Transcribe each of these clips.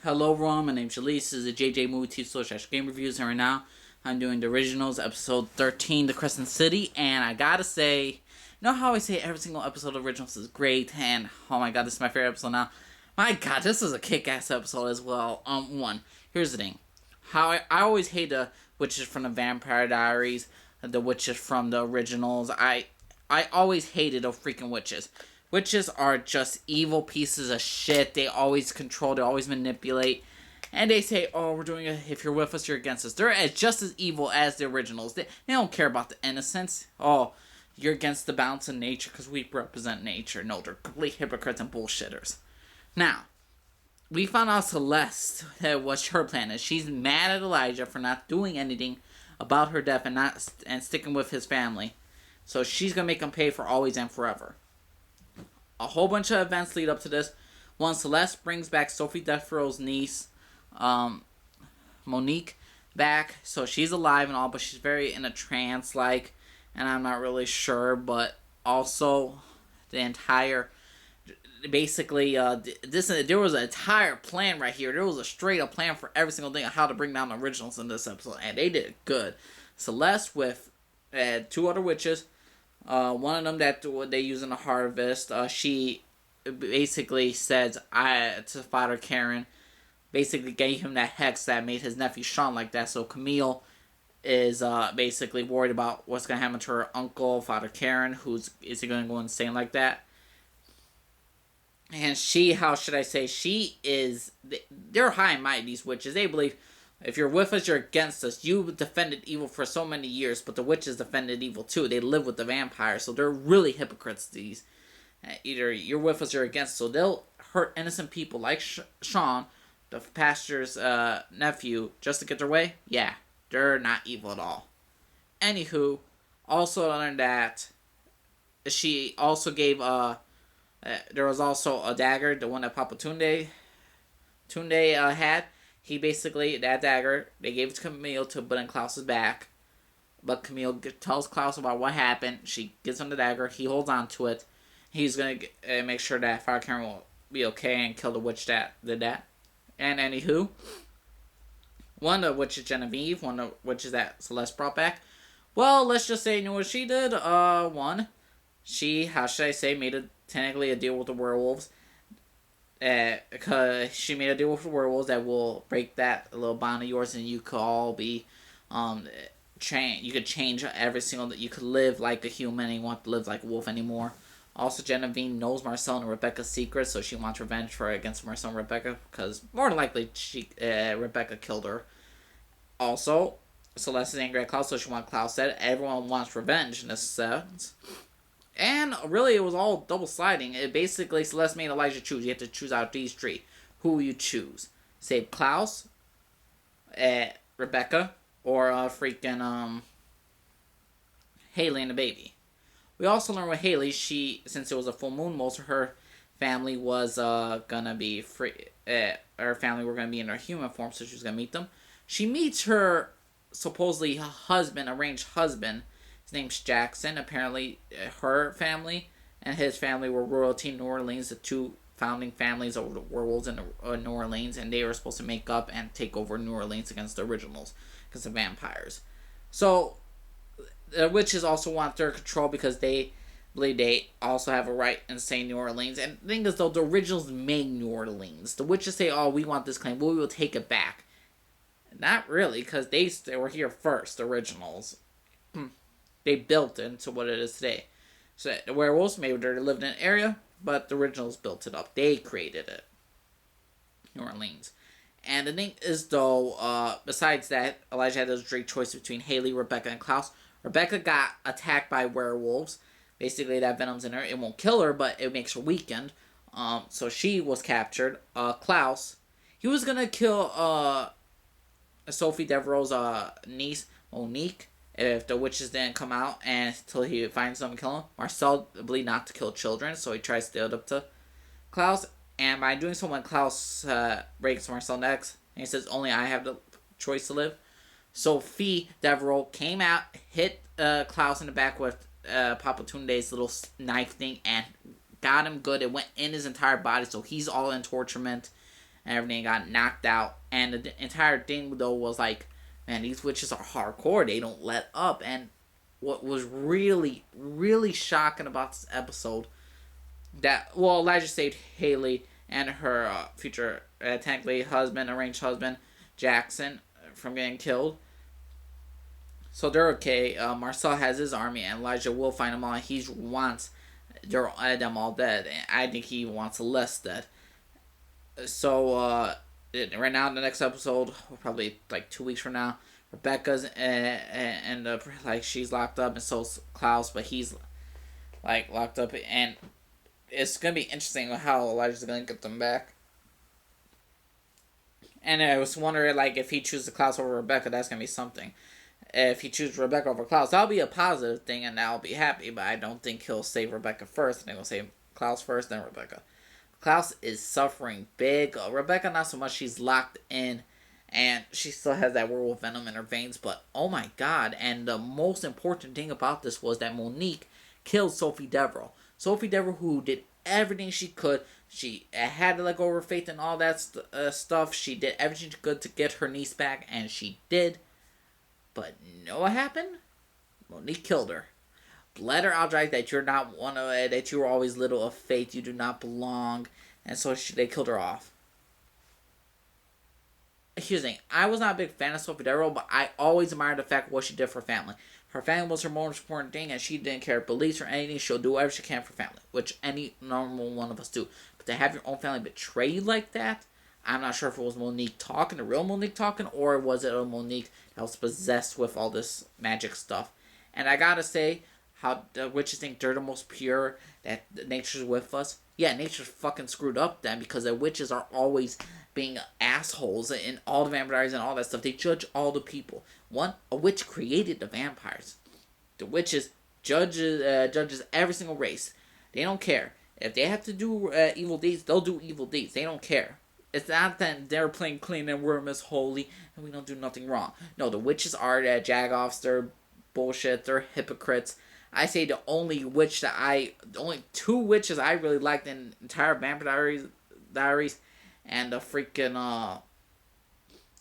Hello, everyone. My name's Jalise. This is a JJ Movie TV / Game Reviews, and right now I'm doing the originals, episode 13, The Crescent City. And I gotta say, you know how I say every single episode of originals is great, and oh my god, this is my favorite episode now. My god, this is a kick-ass episode as well. Here's the thing: I always hate the witches from the Vampire Diaries, the witches from the originals. I always hated the freaking witches. Witches are just evil pieces of shit. They always control, they always manipulate. And they say, oh, we're doing it. If you're with us, you're against us. They're just as evil as the originals. They don't care about the innocence. Oh, you're against the balance of nature because we represent nature. No, they're complete hypocrites and bullshitters. Now, we found out Celeste what her plan is. She's mad at Elijah for not doing anything about her death and sticking with his family. So she's gonna make him pay for always and forever. A whole bunch of events lead up to this. One, Celeste brings back Sophie Devereaux's niece, Monique, back. So she's alive and all, but she's very in a trance, and I'm not really sure. But also, the entire, basically, there was an entire plan right here. There was a straight up plan for every single thing of how to bring down the originals in this episode, and they did it good. Celeste with two other witches. One of them that they use in the harvest, she basically says to Father Karen, basically gave him that hex that made his nephew Sean like that. So Camille is basically worried about what's going to happen to her uncle, Father Karen, is he going to go insane like that? And she, how should I say, they're high and mighty, these witches. They believe if you're with us, you're against us. You defended evil for so many years, but the witches defended evil too. They live with the vampires, so they're really hypocrites, these. Either you're with us or against us. So they'll hurt innocent people like Sean, the pastor's nephew, just to get their way. Yeah, they're not evil at all. Anywho, also learned that she also gave, there was also a dagger, the one that Papa Tunde had. He basically, that dagger, they gave it to Camille to put in Klaus's back. But Camille tells Klaus about what happened. She gives him the dagger. He holds on to it. He's going to make sure that Father Karen will be okay and kill the witch that did that. And anywho, one of the witches Genevieve, one of the witches that Celeste brought back. Well, let's just say, you know what she did? She, how should I say, technically a deal with the werewolves. Because she made a deal with the werewolves that will break that little bond of yours, and you could all be, you could change every single, that you could live like a human and you want to live like a wolf anymore. Also, Genevieve knows Marcel and Rebecca's secret, so she wants revenge against Marcel and Rebecca, because more than likely Rebecca killed her. Also, Celeste is angry at Klaus, so she wants Klaus dead. Everyone wants revenge in this sense. And really, it was all double sliding. It basically, Celeste made Elijah choose. You have to choose out of these three. Who will you choose? Save Klaus, Rebecca, or Haley and the baby. We also learned with Haley, since it was a full moon, most of her family was gonna be free. Her family were gonna be in their human form, so she was gonna meet them. She meets her supposedly husband, arranged husband. His name's Jackson. Apparently, her family and his family were royalty in New Orleans, the two founding families of the werewolves in New Orleans, and they were supposed to make up and take over New Orleans against the originals, against the vampires. So, the witches also want their control because they believe they also have a right in saying New Orleans. And the thing is, though, the originals made New Orleans. The witches say, oh, we want this claim, we will take it back. Not really, because they were here first, the originals. They built it into what it is today. So the werewolves, maybe they lived in an area, but the originals built it up. They created it. New Orleans. And the thing is, though, besides that, Elijah had a great choice between Haley, Rebecca, and Klaus. Rebecca got attacked by werewolves. Basically, that venom's in her. It won't kill her, but it makes her weakened. So she was captured. Klaus, he was going to kill Sophie Devereaux's niece, Monique, if the witches didn't come out and until he finds them and kill him. Marcel believed not to kill children, so he tries to stand up to Klaus. And by doing so, when Klaus breaks Marcel's neck, and he says, only I have the choice to live. Sophie Devereaux came out, hit Klaus in the back with Papa Tunde's little knife thing, and got him good. It went in his entire body, so he's all in torturement. and everything got knocked out. And the entire thing though was like, man, these witches are hardcore. They don't let up. And what was really, really shocking about this episode, that, well, Elijah saved Haley and her future, technically husband, arranged husband, Jackson, from getting killed. So they're okay. Marcel has his army, and Elijah will find them all. And he wants them all dead. And I think he wants less dead. So right now, in the next episode, probably like 2 weeks from now, Rebecca's and like she's locked up, and so's Klaus, but he's like locked up, and it's gonna be interesting how Elijah's gonna get them back. And I was wondering, like, if he chooses Klaus over Rebecca, that's gonna be something. If he chooses Rebecca over Klaus, that'll be a positive thing, and I'll be happy. But I don't think he'll save Rebecca first. I think he'll save Klaus first, then Rebecca. Klaus is suffering big. Rebecca, not so much. She's locked in, and she still has that werewolf venom in her veins. But oh my god! And the most important thing about this was that Monique killed Sophie Devereaux. Sophie Devereaux, who did everything she could. She had to let go of her faith and all that stuff. She did everything she could to get her niece back, and she did. But you know what happened? Monique killed her. Let her outright that you're not one of that you were always little of faith. You do not belong, and so they killed her off. Here's the thing: I was not a big fan of Sophie Devereaux, but I always admired the fact of what she did for her family. Her family was her most important thing, and she didn't care beliefs or anything. She'll do whatever she can for family, which any normal one of us do. But to have your own family betray you like that, I'm not sure if it was Monique talking, the real Monique talking, or was it a Monique that was possessed with all this magic stuff. And I gotta say, how the witches think they're the most pure, that nature's with us. Yeah, nature's fucking screwed up then, because the witches are always being assholes in all the vampires and all that stuff. They judge all the people. A witch created the vampires. The witches judges every single race. They don't care. If they have to do evil deeds, they'll do evil deeds. They don't care. It's not that they're playing clean and we're Miss Holy and we don't do nothing wrong. No, the witches are jagoffs. They're bullshit. They're hypocrites. I say the only two witches I really liked in entire Vampire Diaries and the freaking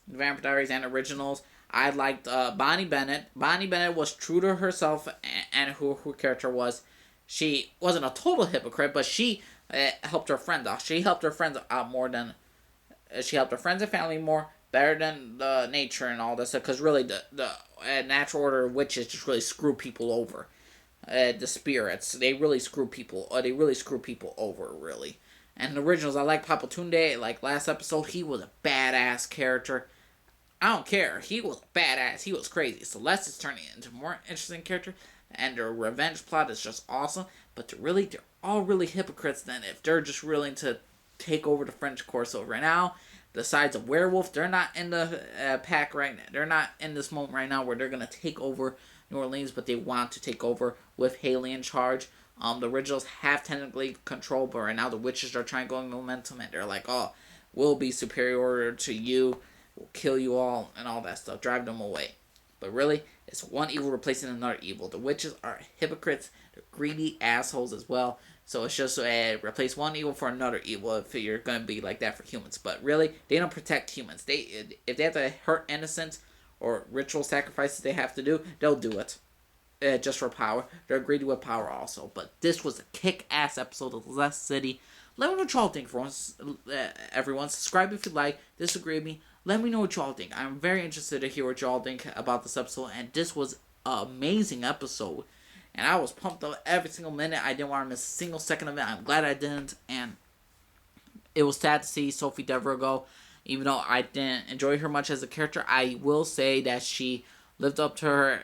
Vampire Diaries and originals. I liked Bonnie Bennett. Bonnie Bennett was true to herself and who her character was. She wasn't a total hypocrite, but she helped her friends out. She helped her friends out more than... she helped her friends and family more, better than the nature and all this stuff. Because really, the natural order of witches just really screw people over. The spirits, they really screw people over, really. And the originals, I like Papatunde. Like last episode, he was a badass character. I don't care. He was badass. He was crazy. Celeste is turning into a more interesting character. And their revenge plot is just awesome. But they're all really hypocrites then if they're just willing to take over the French Corso right now. The sides of werewolf, they're not in the pack right now. They're not in this moment right now where they're going to take over New Orleans, but they want to take over with Haley in charge. The originals have technically control, but right now the witches are trying to go in momentum, and they're like, oh, we'll be superior to you. We'll kill you all, and all that stuff. Drive them away. But really, it's one evil replacing another evil. The witches are hypocrites. They're greedy assholes as well. So it's just replace one evil for another evil if you're going to be like that for humans. But really, they don't protect humans. If they have to hurt innocents or ritual sacrifices they have to do, they'll do it. Just for power. They're greedy with power also. But this was a kick-ass episode of Lost City. Let me know what y'all think, everyone. Subscribe if you like. Disagree with me. Let me know what y'all think. I'm very interested to hear what y'all think about this episode. And this was an amazing episode. And I was pumped up every single minute. I didn't want to miss a single second of it. I'm glad I didn't. And it was sad to see Sophie Devereaux go. Even though I didn't enjoy her much as a character, I will say that she lived up to her,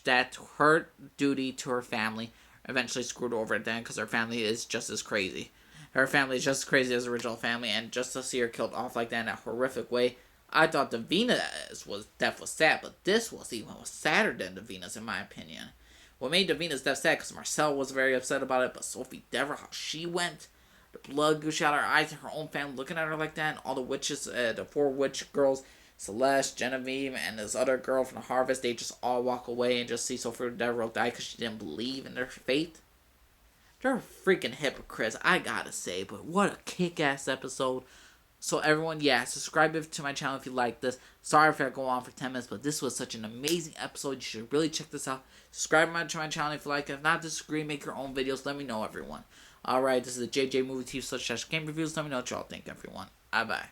that her duty to her family eventually screwed over at the end because her family is just as crazy. Her family is just as crazy as the original family, and just to see her killed off like that in a horrific way, I thought Davina's death was sad, but this was even sadder than Davina's in my opinion. What made Davina's death sad, because Marcel was very upset about it, but Sophie Devereaux, how she went, the blood gushing out her eyes, and her own family looking at her like that, and all the witches, the 4 witch girls, Celeste, Genevieve, and this other girl from the Harvest, they just all walk away and just see Sophie Devereaux die because she didn't believe in their faith. They're freaking hypocrites, I gotta say, but what a kick-ass episode. So everyone, yeah, subscribe to my channel if you like this. Sorry if I go on for 10 minutes, but this was such an amazing episode. You should really check this out. Subscribe to my channel if you like it. If not, disagree, make your own videos. Let me know, everyone. Alright, this is the JJ Movie TV /game reviews. Let me know what y'all think, everyone. Bye-bye.